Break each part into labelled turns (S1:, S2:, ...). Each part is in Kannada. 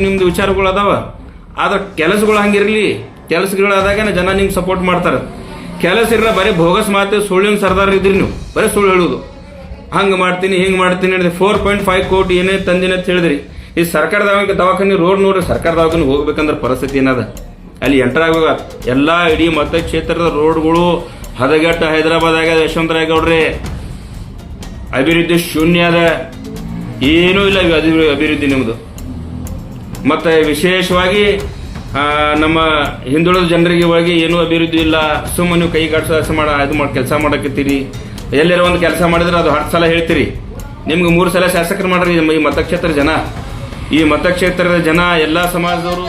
S1: ನಿಮ್ದು ವಿಚಾರಗಳು ಅದಾವ, ಆದ್ರೆ ಕೆಲಸಗಳು ಹಂಗಿರಲಿ. ಕೆಲಸಗಳಾದಾಗ ಜನ ನಿಮ್ಗೆ ಸಪೋರ್ಟ್ ಮಾಡ್ತಾರೆ. ಕೆಲಸ ಇರಲ್ಲ, ಬರೀ ಬೋಗಸ್ ಮಾತು, ಸುಳ್ಳಿನ ಸರ್ದಾರ ಇದ್ರಿ ನೀವು, ಬರೀ ಸುಳ್ಳು ಹೇಳುದು. ಹಂಗೆ ಮಾಡ್ತೀನಿ ಹಿಂಗೆ ಮಾಡ್ತೀನಿ ಹೇಳಿದೆ. 4.5 ಕೋಟಿ ಏನೇ ತಂದಿನ ಅಂತ ಹೇಳಿದ್ರಿ. ಈ ಸರ್ಕಾರ ದವಾಖಾನೆ ರೋಡ್ ನೋಡ್ರಿ, ಸರ್ಕಾರ ದವಾಖಾನೆ ಹೋಗ್ಬೇಕಂದ್ರೆ ಪರಿಸ್ಥಿತಿ ಏನದ ಅಲ್ಲಿ ಎಂಟರ್ ಆಗುವ ಎಲ್ಲ ಇಡೀ ಮತಕ್ಷೇತ್ರದ ರೋಡ್ಗಳು ಹದಗೆಟ್ಟ. ಹೈದರಾಬಾದ್ ಆಗ್ಯದ, ಯಶವಂತರಾವ್ ಗೌಡ್ರಿ ಅಭಿವೃದ್ಧಿ ಶೂನ್ಯ ಅದ, ಏನೂ ಇಲ್ಲ ಅಭಿವೃದ್ಧಿ ನಿಮ್ಮದು. ಮತ್ತು ವಿಶೇಷವಾಗಿ ನಮ್ಮ ಹಿಂದುಳಿದ ಜನರಿಗೆ ಒಳಗೆ ಏನೂ ಅಭಿವೃದ್ಧಿ ಇಲ್ಲ. ಸುಮ್ಮನೆ ನೀವು ಕೈ ಕಾಡ್ಸ ಕೆಲಸ ಮಾಡಕತ್ತೀರಿ. ಎಲ್ಲರ ಒಂದು ಕೆಲಸ ಮಾಡಿದ್ರೆ ಅದು 10 ಸಲ ಹೇಳ್ತೀರಿ. ನಿಮ್ಗೆ 3 ಸಲ ಶಾಸಕರು ಮಾಡ್ರಿ ಈ ಮತಕ್ಷೇತ್ರದ ಜನ. ಈ ಮತಕ್ಷೇತ್ರದ ಜನ ಎಲ್ಲ ಸಮಾಜದವರು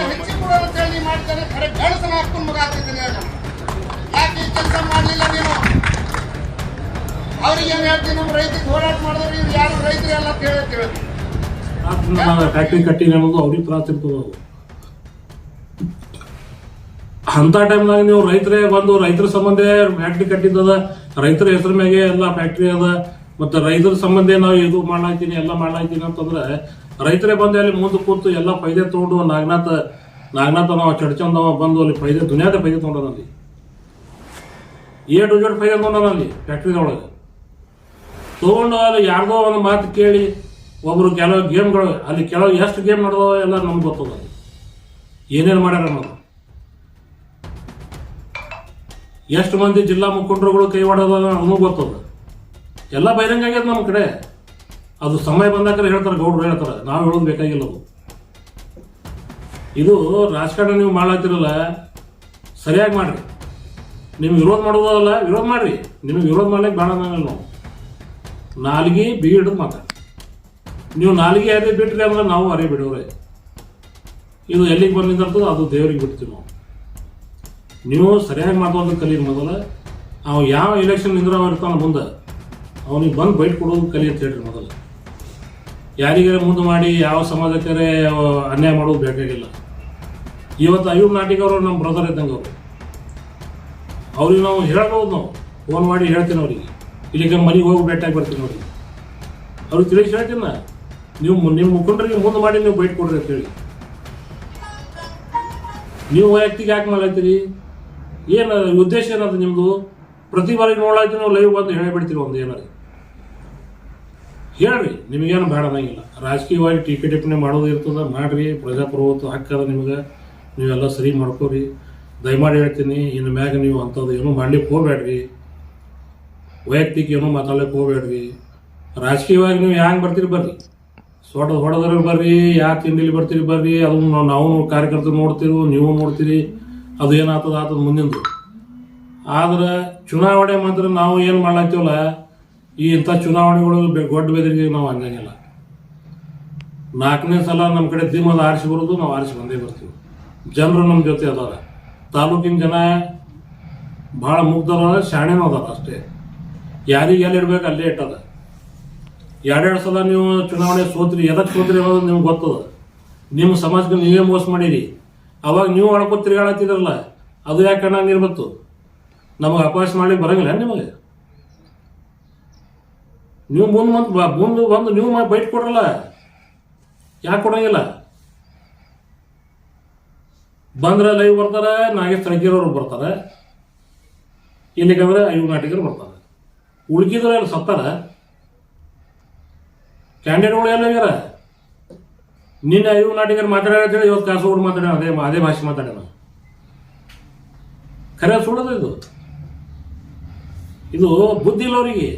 S2: ಫ್ಯಾಕ್ಟ್ರಿ ಕಟ್ಟಿ ಅನ್ನೋದು ಅವ್ರಿಗೆ ತ್ರಾಸ ಇರ್ತದ. ಅಂತ ಟೈಮ್ನಾಗ ನೀವು ರೈತರೇ ಬಂದು ರೈತರ ಸಂಬಂಧ ಫ್ಯಾಕ್ಟ್ರಿ ಕಟ್ಟಿದ್ದದ, ರೈತರ ಹೆಸರು ಮ್ಯಾಗೆ ಎಲ್ಲ ಫ್ಯಾಕ್ಟ್ರಿ ಅದ, ಮತ್ತೆ ರೈತರ ಸಂಬಂಧ ನಾವು ಇದು ಮಾಡ್ಲಾಯ್ತೀನಿ ಎಲ್ಲ ಮಾಡ್ಲಾಯ್ತೀನಿ ಅಂತಂದ್ರೆ ರೈತರೇ ಬಂದು ಅಲ್ಲಿ ಮುಂದೆ ಕೂತು ಎಲ್ಲ ಫೈದೆ ತಗೊಂಡು ನಾಗನಾಥ ನಾವು ಚಡ್ಚಂದ ಬಂದು ಅಲ್ಲಿ ಫೈದೆ ದುನಿಯಾದ ಫೈದೆ ತೊಗೊಂಡಲ್ಲಿ ಏಟು ಜೋಡ್ ಫೈದೆ ತೊಗೊಂಡಲ್ಲಿ ಫ್ಯಾಕ್ಟ್ರಿದೊಳಗೆ ತೊಗೊಂಡು ಅಲ್ಲಿ ಯಾರ್ದೋ ಒಂದು ಮಾತು ಕೇಳಿ ಒಬ್ರು ಕೆಲವು ಗೇಮ್ಗಳು ಅಲ್ಲಿ ಕೆಲವು ಎಷ್ಟು ಗೇಮ್ ನಡೆದವ ಎಲ್ಲ ನಮ್ಗೆ ಗೊತ್ತದ, ಏನೇನು ಮಾಡ್ಯಾರ ಅನ್ನೋದು. ಎಷ್ಟು ಮಂದಿ ಜಿಲ್ಲಾ ಮುಖಂಡರುಗಳು ಕೈ ಹೊಡೆದ ನಮಗೂ ಗೊತ್ತದ. ಎಲ್ಲ ಬಹಿರಂಗ ಆಗ್ಯದ ನಮ್ಮ ಕಡೆ. ಅದು ಸಮಯ ಬಂದಾಗ ಹೇಳ್ತಾರೆ, ಗೌಡ್ರು ಹೇಳ್ತಾರೆ, ನಾವು ಹೇಳೋದು ಬೇಕಾಗಿಲ್ಲ. ಅದು ಇದು ರಾಜಕಾರಣ ನೀವು ಮಾಡ್ಲಾತಿರಲ್ಲ, ಸರಿಯಾಗಿ ಮಾಡ್ರಿ. ನಿಮ್ಗೆ ವಿರೋಧ ಮಾಡೋದಲ್ಲ, ವಿರೋಧ ಮಾಡ್ರಿ. ನಿಮಗೆ ವಿರೋಧ ಮಾಡ್ಲಿಕ್ಕೆ ಬೇಡ ಅನ್ನಂಗಿಲ್ಲ ನಾವು. ನಾಲ್ಗೆ ಬಿಗಿಡಿದು ಮಾತಾಡಿ. ನೀವು ನಾಲ್ಗೆ ಅದೇ ಬಿಟ್ರಿ ಅಂದ್ರೆ ನಾವು ಅರೇ ಬಿಡೋರೆ. ಇದು ಎಲ್ಲಿಗೆ ಬಂದಿರ್ತದೋ ಅದು ದೇವ್ರಿಗೆ ಬಿಡ್ತೀವಿ ನಾವು. ನೀವು ಸರಿಯಾಗಿ ಮಾತಾಡೋದು ಕಲೀರಿ ಮೊದಲ. ಅವ ಯಾವ ಎಲೆಕ್ಷನ್ ನಿಂದ್ರವ ಇರ್ತಾನ ಮುಂದೆ ಅವನಿಗೆ ಬಂದು ಬೈಟ್ ಕೊಡೋದು ಕಲಿ ಅಂತ ಹೇಳ್ರಿ ಮೊದಲು. ಯಾರಿಗಾರ ಮುಂದೆ ಮಾಡಿ ಯಾವ ಸಮಾಜಕ್ಕೆ ಅನ್ಯಾಯ ಮಾಡೋದು ಬೇಕಾಗಿಲ್ಲ. ಇವತ್ತು ಅಯ್ಯೂಬ್ ನಾಟಿಕ್ ಅವರು ನಮ್ಮ ಬ್ರದರ್ ಇದ್ದಂಗೆ ಅವ್ರಿಗೆ ನಾವು ಹೇಳ್ಬೋದು. ನಾವು ಫೋನ್ ಮಾಡಿ ಹೇಳ್ತೀನಿ ಅವ್ರಿಗೆ, ಇಲ್ಲಿಗೆ ಮನೆಗೆ ಹೋಗಿ ಭೇಟಿಯಾಗಿ ಬರ್ತೀನಿ ಅವ್ರಿಗೆ. ಅವ್ರಿಗೆ ತಿಳಿಸಿ ಹೇಳ್ತೀನಿ ನಾ, ನೀವು ನಿಮ್ಮ ಮುಖಂಡರಿಗೆ ಮುಂದೆ ಮಾಡಿ ನೀವು ಬೈಟ್ ಕೊಡ್ರಿ ಅಂತ ಹೇಳಿ. ನೀವು ವೈಯಕ್ತಿಕ ಯಾಕೆ ಮಾಡ್ಲಾಯ್ತೀರಿ? ಏನು ಉದ್ದೇಶ ಏನದು ನಿಮ್ಮದು? ಪ್ರತಿ ಬಾರಿ ನೋಡ್ಲಾಯ್ತು ನಾವು ಲೈವ್ ಬಂದು ಹೇಳಿಬಿಡ್ತೀವಿ ಒಂದು ಏನಾರು ಹೇಳ್ರಿ. ನಿಮಗೇನು ಬೇಡ ಅನ್ನಂಗಿಲ್ಲ. ರಾಜಕೀಯವಾಗಿ ಟೀಕೆ ಟಿಪ್ಪಣಿ ಮಾಡೋದು ಇರ್ತದ, ಮಾಡ್ರಿ. ಪ್ರಜಾಪ್ರಭುತ್ವ ಹಕ್ಕದ ನಿಮ್ಗೆ, ನೀವೆಲ್ಲ ಸರಿ ಮಾಡ್ಕೋರಿ. ದಯಮಾಡಿ ಹೇಳ್ತೀನಿ, ಇನ್ನು ಮ್ಯಾಗ ನೀವು ಅಂಥದ್ದು ಏನೂ ಮಾಡ್ಲಿಕ್ಕೆ ಹೋಗ್ಬೇಡ್ರಿ. ವೈಯಕ್ತಿಕ ಏನೂ ಮಾತಾಡ್ಲಿಕ್ಕೆ ಹೋಗ್ಬೇಡ್ರಿ. ರಾಜಕೀಯವಾಗಿ ನೀವು ಹ್ಯಾಂಗೆ ಬರ್ತೀರಿ ಬರ್ರಿ, ಹೊಡೆದ್ರೆ ಬರ್ರಿ, ಯಾವ ತಿಂಡಿಲಿ ಬರ್ತೀರಿ ಬರ್ರಿ. ಅದನ್ನು ನಾವು ಕಾರ್ಯಕರ್ತರು ನೋಡ್ತೀವಿ, ನೀವು ನೋಡ್ತೀರಿ. ಅದು ಏನಾಗ್ತದ ಮುಂದಿಂದು. ಆದ್ರೆ ಚುನಾವಣೆ ಮಾತ್ರ ನಾವು ಏನು ಮಾಡ್ಲಾಗ್ತೀವಲ್ಲ, ಈ ಇಂಥ ಚುನಾವಣೆಗಳು ಗೊಡ್ಡ ಬೆದರಿಗೆ ನಾವು ಹಂಗಂಗಿಲ್ಲ. 4ನೇ ಸಲ ನಮ್ಮ ಕಡೆ ದಿಮ್ಮದ ಆರಿಸಿ ಬರೋದು, ನಾವು ಆರಿಸಿ ಬಂದೇ ಬರ್ತೀವಿ. ಜನರು ನಮ್ಮ ಜೊತೆ ಅದಾರ. ತಾಲೂಕಿನ ಜನ ಭಾಳ ಮುಗ್ಧರ, ಶಾಣೆನೂ ಅದಾರ ಅಷ್ಟೇ. ಯಾರಿಗೆ ಎಲ್ಲಿ ಇಡ್ಬೇಕು ಅಲ್ಲೇ ಇಟ್ಟದ. 2 ಸಲ ನೀವು ಚುನಾವಣೆ ಸೋತ್ರಿ, ಎದಕ್ಕೆ ಸೋತ್ರಿ ಅನ್ನೋದು ನಿಮ್ಗೆ ಗೊತ್ತದ. ನಿಮ್ಮ ಸಮಾಜಕ್ಕೆ ನೀವೇ ಮೋಸ ಮಾಡಿರಿ. ಅವಾಗ ನೀವು ಅಳ್ಕೊತ ತಿರುಗಾಡತ್ತಿದ್ರಲ್ಲ, ಅದು ಯಾಕೆ ಕಣ್ಣಾಗ ಇರ್ಬತ್ತು? ನಮಗೆ ಅಪಹಾಸ ಮಾಡ್ಲಿಕ್ಕೆ ಬರಂಗಿಲ್ಲ ನಿಮಗೆ? ನೀವು ಮುಂದೆ ಬಂದು ನೀವು ಬೈಟ್ ಕೊಡ್ರಲ್ಲ, ಯಾಕೆ ಕೊಡಂಗಿಲ್ಲ? ಬಂದ್ರೆ ಲೈವ್ ಬರ್ತಾರೆ, ನಾಗೇಶ್ ತಳಗಿರೋರು ಬರ್ತಾರೆ, ಇಲ್ಲಿಗಂದ್ರೆ ಅಯ್ಯೂಬ್ ನಾಟಿಕರು ಬರ್ತಾರೆ. ಉಳ್ಕಿದ್ರು ಎಲ್ಲ ಸತ್ತಾರ. ಕ್ಯಾಂಡಿಡೇಟ್ಗಳು ಎಲ್ಲ ಆಗ್ಯಾರ. ನಿನ್ನೆ ಅಯ್ಯೂಬ್ ನಾಟಿಕರು ಮಾತಾಡ್ಯಾರ, ಇವತ್ತು ಕಾಸೋಡು ಮಾತಾಡ್ಯಾರ, ಅದೇ ಭಾಷೆ ಮಾತಾಡ್ಯಾರ. ಖರೆ ಸುಳ್ಳದ ಇದು ಬುದ್ಧಿ ಇಲ್ಲ ಅವರಿಗೆ.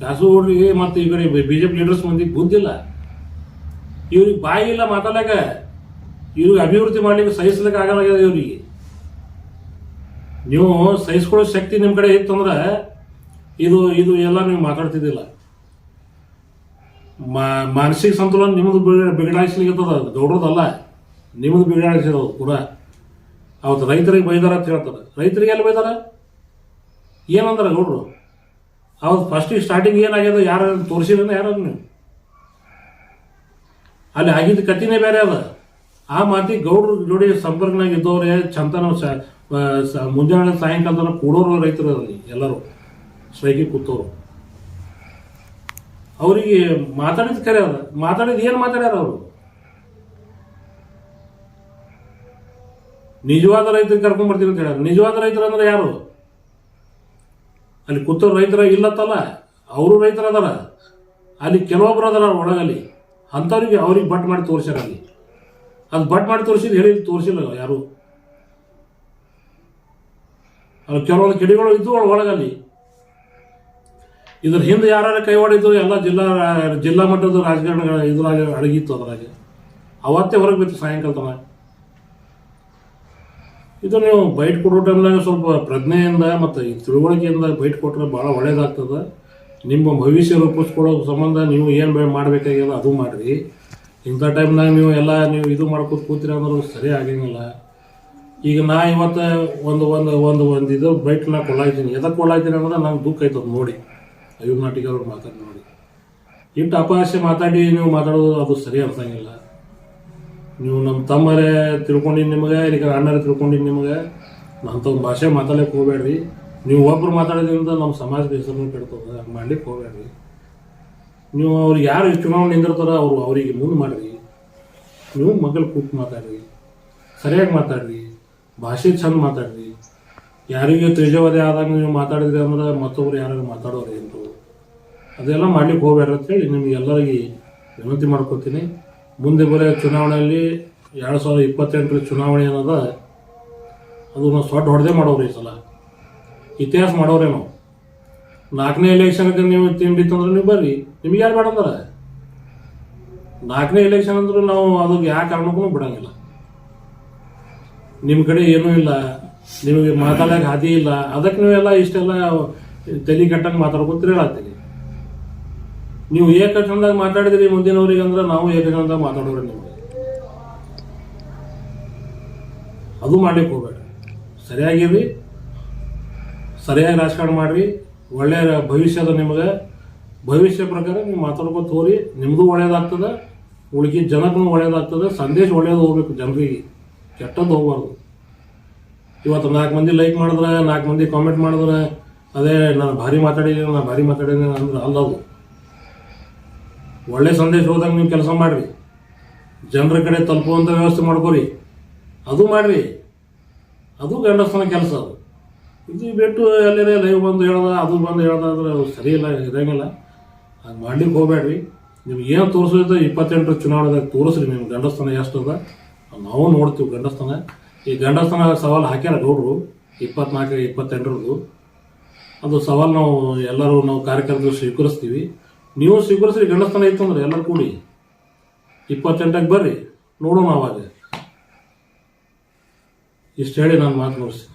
S2: ಕಾಸೋಡ್ರಿಗೆ ಮತ್ತು ಈ ಕಡೆ ಬಿಜೆಪಿ ಲೀಡರ್ಸ್ ಮಂದಿಗೆ ಬುದ್ಧಿ ಇಲ್ಲ. ಇವ್ರಿಗೆ ಬಾಯಿ ಇಲ್ಲ ಮಾತಾಡಕ. ಇವ್ರಿಗೆ ಅಭಿವೃದ್ಧಿ ಮಾಡ್ಲಿಕ್ಕೆ ಸಹಿಸ್ಲಿಕ್ಕೆ ಆಗಲ್ಲ ಇವ್ರಿಗೆ. ನೀವು ಸಹಿಸ್ಕೊಳ್ಳೋ ಶಕ್ತಿ ನಿಮ್ಮ ಕಡೆ ಇತ್ತಂದ್ರೆ ಇದು ಎಲ್ಲ ನೀವು ಮಾತಾಡ್ತಿದ್ದಿಲ್ಲ. ಮಾನಸಿಕ ಸಂತುಲನ ನಿಮ್ಮದು ಬಿಗಡಾಯಿಸ್ಲಿಕ್ಕೆ ಗೌಡ್ರದಲ್ಲ, ನಿಮ್ಮದು ಬಿಗಡಾಯಿಸಿರೋದು ಪೂರಾ. ಅವತ್ತು ರೈತರಿಗೆ ಬೈದಾರ ಅಂತ ಹೇಳ್ತಾರೆ. ರೈತರಿಗೆ ಎಲ್ಲಿ ಬೈದಾರ? ಏನಂದ್ರೆ ಗೌಡ್ರು ಅವತ್ತು ಫಸ್ಟಿಗೆ ಸ್ಟಾರ್ಟಿಂಗ್ ಏನಾಗ್ಯದ ಯಾರು ತೋರಿಸಿದ್ರೆ ಯಾರು ನೀವು ಅಲ್ಲಿ ಆಗಿದ್ದ ಕತ್ತಿನೇ ಬೇರೆ ಅದ. ಆ ಮಾತಿ ಗೌಡ್ರ ಜೋಡಿ ಸಂಪರ್ಕನಾಗ ಇದ್ದವ್ರೆ ಚಂತನ ಮುಂಜಾನೆ ಸಾಯಂಕಾಲ ಕೂಡೋರು ರೈತರು ಅದರಲ್ಲಿ ಎಲ್ಲರೂ ಸ್ಟ್ರೈಕಿಗೆ ಕೂತವ್ರು. ಅವರಿಗೆ ಮಾತಾಡಿದ ಕರೆ ಅದ. ಮಾತಾಡಿದ ಏನು ಮಾತಾಡ್ಯಾರ ಅವರು? ನಿಜವಾದ ರೈತರಿಗೆ ಕರ್ಕೊಂಡ್ ಬರ್ತೀನಿ ಅಂತ ಹೇಳ್ಯಾರ. ನಿಜವಾದ ರೈತರು ಅಂದ್ರೆ ಯಾರು? ಅಲ್ಲಿ ಕೂತವ್ರು ರೈತರ ಇಲ್ಲತ್ತಲ್ಲ, ಅವರು ರೈತರ ಅದಾರ. ಅಲ್ಲಿ ಕೆಲವೊಬ್ರು ಅದಾರ ಒಳಗಲ್ಲಿ, ಅಂಥವ್ರಿಗೆ ಅವ್ರಿಗೆ ಬಟ್ ಮಾಡಿ ತೋರಿಸ್ಯಾರ. ಅಲ್ಲಿ ಅದು ಬಟ್ ಮಾಡಿ ತೋರಿಸಿದ್ ಹೇಳಿ ತೋರಿಸಿಲ್ಲ ಯಾರು. ಅಲ್ಲಿ ಕೆಲವೊಂದು ಕಿಡಿಗಳು ಇದ್ದು ಒಳಗಲ್ಲಿ. ಇದ್ರ ಹಿಂದೆ ಯಾರು ಕೈ ಹೊಡಿದ್ರು ಎಲ್ಲ ಜಿಲ್ಲಾ ಮಟ್ಟದ ರಾಜಕಾರಣ ಇದ್ರಾಗ ಅಡಗಿತ್ತು. ಅದ್ರಾಗ ಅವತ್ತೇ ಹೊರಗೆ ಬಿತ್ತು ಸಾಯಂಕಾಲ ತನಕ. ಇದು ನೀವು ಬೈಟ್ ಕೊಡೋ ಟೈಮ್ನಾಗ ಸ್ವಲ್ಪ ಪ್ರಜ್ಞೆಯಿಂದ ಮತ್ತು ಈ ತಿಳುವಳಿಕೆಯಿಂದ ಬೈಟ್ ಕೊಟ್ಟರೆ ಭಾಳ ಒಳ್ಳೇದಾಗ್ತದೆ. ನಿಮ್ಮ ಭವಿಷ್ಯ ರೂಪಿಸ್ಕೊಳ್ಳೋ ಸಂಬಂಧ ನೀವು ಏನು ಮಾಡಬೇಕಾಗಿಲ್ಲ ಅದು ಮಾಡಿರಿ. ಇಂಥ ಟೈಮ್ನಾಗ ನೀವು ಇದು ಮಾಡ್ಕೊತ ಕೂತೀರ ಅಂದ್ರೆ ಸರಿ ಆಗಂಗಿಲ್ಲ. ಈಗ ನಾ ಇವತ್ತು ಒಂದು ಇದು ಬೈಟ್ ನಾ ಕೊಳ್ಳಾಯ್ತೀನಿ. ಎದಕ್ಕೆ ಕೊಳ್ಳಾಯ್ತೀನಿ ಅಂದ್ರೆ ನಂಗೆ ದುಃಖ ಆಯ್ತದ ನೋಡಿ, ಅಯ್ಯೋ ನಾಟಿಗೆ ಅವ್ರು ಮಾತಾಡಿ ನೋಡಿ. ಇಟ್ಟು ಅಪಹಾಸ್ಯ ಮಾತಾಡಿ ನೀವು ಮಾತಾಡೋದು ಅದು ಸರಿ ಅನ್ಸಂಗಿಲ್ಲ. ನೀವು ನಮ್ಮ ತಮ್ಮರೇ ತಿಳ್ಕೊಂಡಿದ್ದು ನಿಮಗೆ, ಈಗ ಅಣ್ಣರೇ ತಿಳ್ಕೊಂಡಿದ್ದು ನಿಮಗೆ. ಅಂಥವ್ನ ಭಾಷೆ ಮಾತಾಡಕ್ಕೆ ಹೋಗ್ಬೇಡ್ರಿ. ನೀವು ಒಬ್ರು ಮಾತಾಡೋದ್ರಿಂದ ನಮ್ಮ ಸಮಾಜದ ಹೆಸರನ್ನು ಕೆಡ್ತದೆ. ಹಂಗೆ ಮಾಡ್ಲಿಕ್ಕೆ ಹೋಗ್ಬೇಡ್ರಿ. ನೀವು ಅವ್ರಿಗೆ ಯಾರು ಚುನಾವಣೆ ನಿಂದಿರ್ತಾರ ಅವರಿಗೆ ಮುಂದೆ ಮಾಡಿರಿ. ನೀವು ಮಗಳು ಕೂತು ಮಾತಾಡ್ರಿ, ಸರಿಯಾಗಿ ಮಾತಾಡ್ರಿ, ಭಾಷೆ ಚಂದ ಮಾತಾಡ್ರಿ. ಯಾರಿಗೆ ತೇಜವಾದಿ ಆದಾಗ ನೀವು ಮಾತಾಡಿದ್ರಿ ಅಂದ್ರೆ ಮತ್ತೊಬ್ರು ಯಾರು ಮಾತಾಡೋರು ಏನು ಅದೆಲ್ಲ ಮಾಡ್ಲಿಕ್ಕೆ ಹೋಗ್ಬೇಡ್ರಿ ಅಂತೇಳಿ ನಿಮಗೆಲ್ಲರಿಗೆ ವಿನಂತಿ ಮಾಡ್ಕೊತೀನಿ. ಮುಂದೆ ಬರೋ ಚುನಾವಣೆಯಲ್ಲಿ 2028 ಚುನಾವಣೆ ಅನ್ನೋದ ಅದು ನಾವು ಸೊಡ್ಡ ಹೊಡೆದೇ ಮಾಡೋರು. ಈ ಸಲ ಇತಿಹಾಸ ಮಾಡೋರೇ ನಾವು. 4ನೇ ಎಲೆಕ್ಷನ್ಗೆ ನೀವು ತಿಂಡಿತ್ತಂದ್ರೆ ನೀವು ಬರ್ರಿ, ನಿಮ್ಗೆ ಯಾರು ಬೇಡ ಅಂದ್ರೆ 4ನೇ ಎಲೆಕ್ಷನ್ ಅಂದ್ರೂ ನಾವು ಅದಕ್ಕೆ ಯಾವ ಕಾರಣಕ್ಕೂ ಬಿಡಂಗಿಲ್ಲ. ನಿಮ್ಮ ಕಡೆ ಏನೂ ಇಲ್ಲ, ನಿಮಗೆ ಮಾತಾಡೋಕೆ ಹಾದಿ ಇಲ್ಲ, ಅದಕ್ಕೆ ನೀವೆಲ್ಲ ಇಷ್ಟೆಲ್ಲ ತಲೆ ಕಟ್ಟಂಗೆ ಮಾತಾಡ್ಕೊತೀರಿ ಹೇಳತ್ತೀರಿ. ನೀವು ಏಕಚಂದಾಗ ಮಾತಾಡಿದ್ರಿ ಮುಂದಿನವ್ರಿಗೆ ಅಂದ್ರೆ ನಾವು ಏಕಚಂದಾಗ ಮಾತಾಡೋರಿ. ನಿಮಗೆ ಅದು ಮಾಡ್ಲಿಕ್ಕೆ ಹೋಗ್ಬೇಡ್ರಿ. ಸರಿಯಾಗಿರ್ರಿ, ಸರಿಯಾಗಿ ರಾಜಕಾರಣ ಮಾಡ್ರಿ. ಒಳ್ಳೆಯ ಭವಿಷ್ಯದ ನಿಮಗೆ ಭವಿಷ್ಯ ಪ್ರಕಾರ ನೀವು ಮಾತಾಡ್ಕೊತ ಹೋಗ್ರಿ. ನಿಮ್ಮದು ಒಳ್ಳೇದಾಗ್ತದೆ, ಉಳಿಕೆ ಜನಕ್ಕೂ ಒಳ್ಳೇದಾಗ್ತದೆ. ಸಂದೇಶ ಒಳ್ಳೇದು ಹೋಗ್ಬೇಕು ಜನರಿಗೆ, ಕೆಟ್ಟದ್ದು ಹೋಗ್ಬಾರ್ದು. ಇವತ್ತು 4 ಮಂದಿ ಲೈಕ್ ಮಾಡಿದ್ರೆ, 4 ಮಂದಿ ಕಾಮೆಂಟ್ ಮಾಡಿದ್ರೆ ಅದೇ ನಾನು ಭಾರಿ ಮಾತಾಡಿದ್ದೀನಿ ಅಂದ್ರೆ ಅಲ್ಲದು. ಒಳ್ಳೆ ಸಂದೇಶ ಹೋದಾಗ ನೀವು ಕೆಲಸ ಮಾಡಿರಿ, ಜನರ ಕಡೆ ತಲುಪುವಂಥ ವ್ಯವಸ್ಥೆ ಮಾಡ್ಕೊರಿ, ಅದು ಮಾಡಿರಿ. ಅದು ಗಂಡಸ್ತನ ಕೆಲಸ. ಅದು ಇದು ಬಿಟ್ಟು ಎಲ್ಲರೇ ಲೈವ್ ಬಂದು ಹೇಳ್ದ ಅದು ಬಂದು ಹೇಳ್ದ ಅಂದ್ರೆ ಸರಿ ಇಲ್ಲ, ಇರಂಗಿಲ್ಲ. ಅದು ಮಾಡ್ಲಿಕ್ಕೆ ಹೋಗ್ಬೇಡ್ರಿ. ನಿಮ್ಗೆ ಏನು ತೋರಿಸೋದು 28 ಚುನಾವಣೆದಾಗ ತೋರಿಸ್ರಿ. ನಿಮ್ಮ ಗಂಡಸ್ತನ ಎಷ್ಟದ ನಾವು ನೋಡ್ತೀವಿ. ಗಂಡಸ್ತನ ಈ ಗಂಡಸ್ತನ ಸವಾಲು ಹಾಕ್ಯಾರ ಗೌಡ್ರು 24, 28 ಅದು ಸವಾಲು ನಾವು ಕಾರ್ಯಕರ್ತರು ಸ್ವೀಕರಿಸ್ತೀವಿ. ನೀವು ಸ್ವೀಕರಿಸ್ರಿ. ಗಂಡಸ್ತನ ಇತ್ತಂದ್ರೆ ಎಲ್ಲರೂ ಕೂಡಿ 28ಕ್ಕೆ ಬರ್ರಿ, ನೋಡೋಣ ಅವಾಗ. ಇಷ್ಟು ಹೇಳಿ ನಾನು ಮಾತು ಮುಗಿಸ್ತೀನಿ.